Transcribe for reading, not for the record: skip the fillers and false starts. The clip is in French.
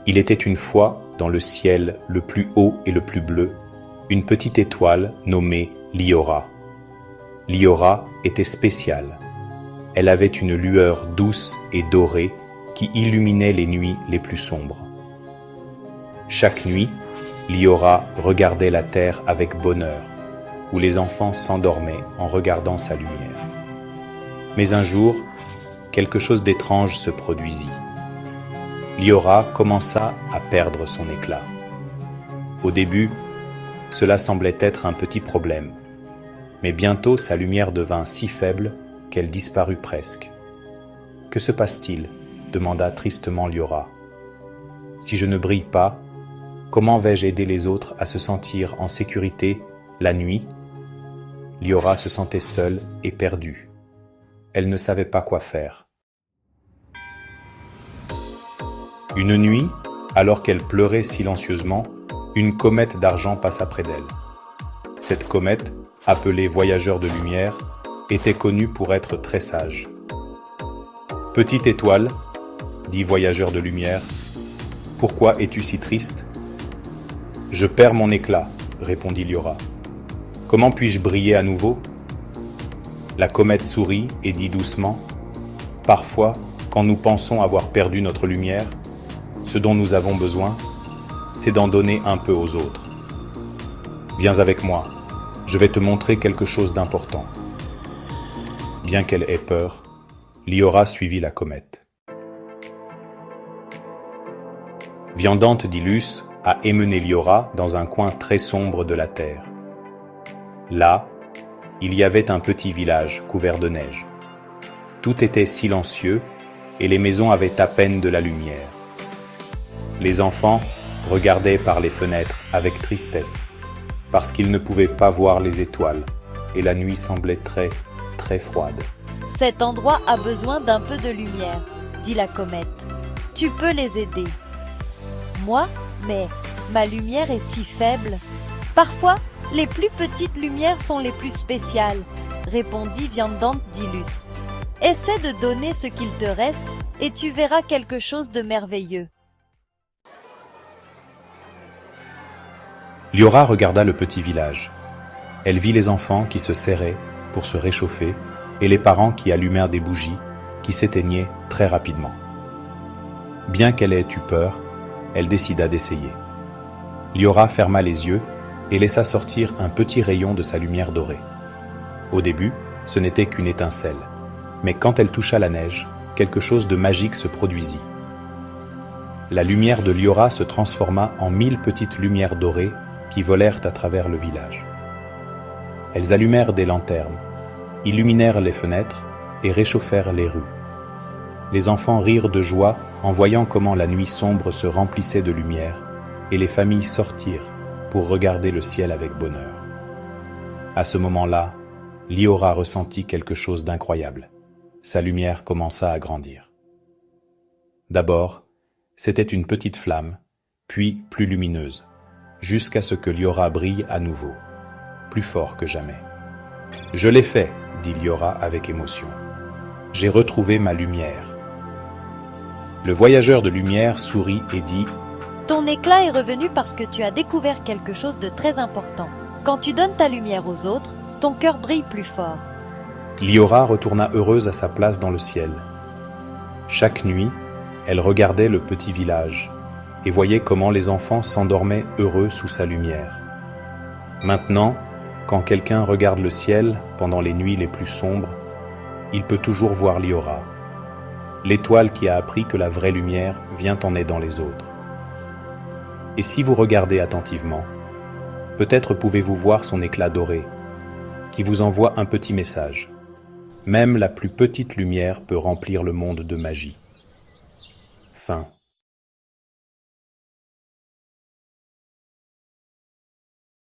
Il était une fois, dans le ciel le plus haut et le plus bleu, une petite étoile nommée Liora. Liora était spéciale. Elle avait une lueur douce et dorée qui illuminait les nuits les plus sombres. Chaque nuit, Liora regardait la terre avec bonheur, où les enfants s'endormaient en regardant sa lumière. Mais un jour, quelque chose d'étrange se produisit. Liora commença à perdre son éclat. Au début, cela semblait être un petit problème, mais bientôt sa lumière devint si faible qu'elle disparut presque. « Que se passe-t-il » demanda tristement Liora. « Si je ne brille pas, comment vais-je aider les autres à se sentir en sécurité la nuit ?» Liora se sentait seule et perdue. Elle ne savait pas quoi faire. Une nuit, alors qu'elle pleurait silencieusement, une comète d'argent passa près d'elle. Cette comète, appelée Voyageur de lumière, était connue pour être très sage. « Petite étoile, dit Voyageur de lumière, pourquoi es-tu si triste ?»« Je perds mon éclat, répondit Liora. Comment puis-je briller à nouveau ?» La comète sourit et dit doucement, « Parfois, quand nous pensons avoir perdu notre lumière, ce dont nous avons besoin, c'est d'en donner un peu aux autres. Viens avec moi, je vais te montrer quelque chose d'important. » Bien qu'elle ait peur, Liora suivit la comète. Viandante d'Ilus a emmené Liora dans un coin très sombre de la terre. Là, il y avait un petit village couvert de neige. Tout était silencieux et les maisons avaient à peine de la lumière. Les enfants regardaient par les fenêtres avec tristesse, parce qu'ils ne pouvaient pas voir les étoiles, et la nuit semblait très, très froide. « Cet endroit a besoin d'un peu de lumière, dit la comète. Tu peux les aider. »« Moi, mais ma lumière est si faible. Parfois, les plus petites lumières sont les plus spéciales, répondit Viandante d'Ilus. Essaie de donner ce qu'il te reste et tu verras quelque chose de merveilleux. Liora regarda le petit village. Elle vit les enfants qui se serraient pour se réchauffer et les parents qui allumèrent des bougies qui s'éteignaient très rapidement. Bien qu'elle ait eu peur, elle décida d'essayer. Liora ferma les yeux et laissa sortir un petit rayon de sa lumière dorée. Au début, ce n'était qu'une étincelle, mais quand elle toucha la neige, quelque chose de magique se produisit. La lumière de Liora se transforma en 1000 petites lumières dorées qui volèrent à travers le village. Elles allumèrent des lanternes, illuminèrent les fenêtres et réchauffèrent les rues. Les enfants rirent de joie en voyant comment la nuit sombre se remplissait de lumière et les familles sortirent pour regarder le ciel avec bonheur. À ce moment-là, Liora ressentit quelque chose d'incroyable. Sa lumière commença à grandir. D'abord, c'était une petite flamme, puis plus lumineuse, jusqu'à ce que Liora brille à nouveau, plus fort que jamais. « Je l'ai fait, » dit Liora avec émotion. « J'ai retrouvé ma lumière. » Le voyageur de lumière sourit et dit « Ton éclat est revenu parce que tu as découvert quelque chose de très important. Quand tu donnes ta lumière aux autres, ton cœur brille plus fort. » Liora retourna heureuse à sa place dans le ciel. Chaque nuit, elle regardait le petit village et voyait comment les enfants s'endormaient heureux sous sa lumière. Maintenant, quand quelqu'un regarde le ciel pendant les nuits les plus sombres, il peut toujours voir Liora, l'étoile qui a appris que la vraie lumière vient en aidant les autres. Et si vous regardez attentivement, peut-être pouvez-vous voir son éclat doré, qui vous envoie un petit message. Même la plus petite lumière peut remplir le monde de magie. Fin.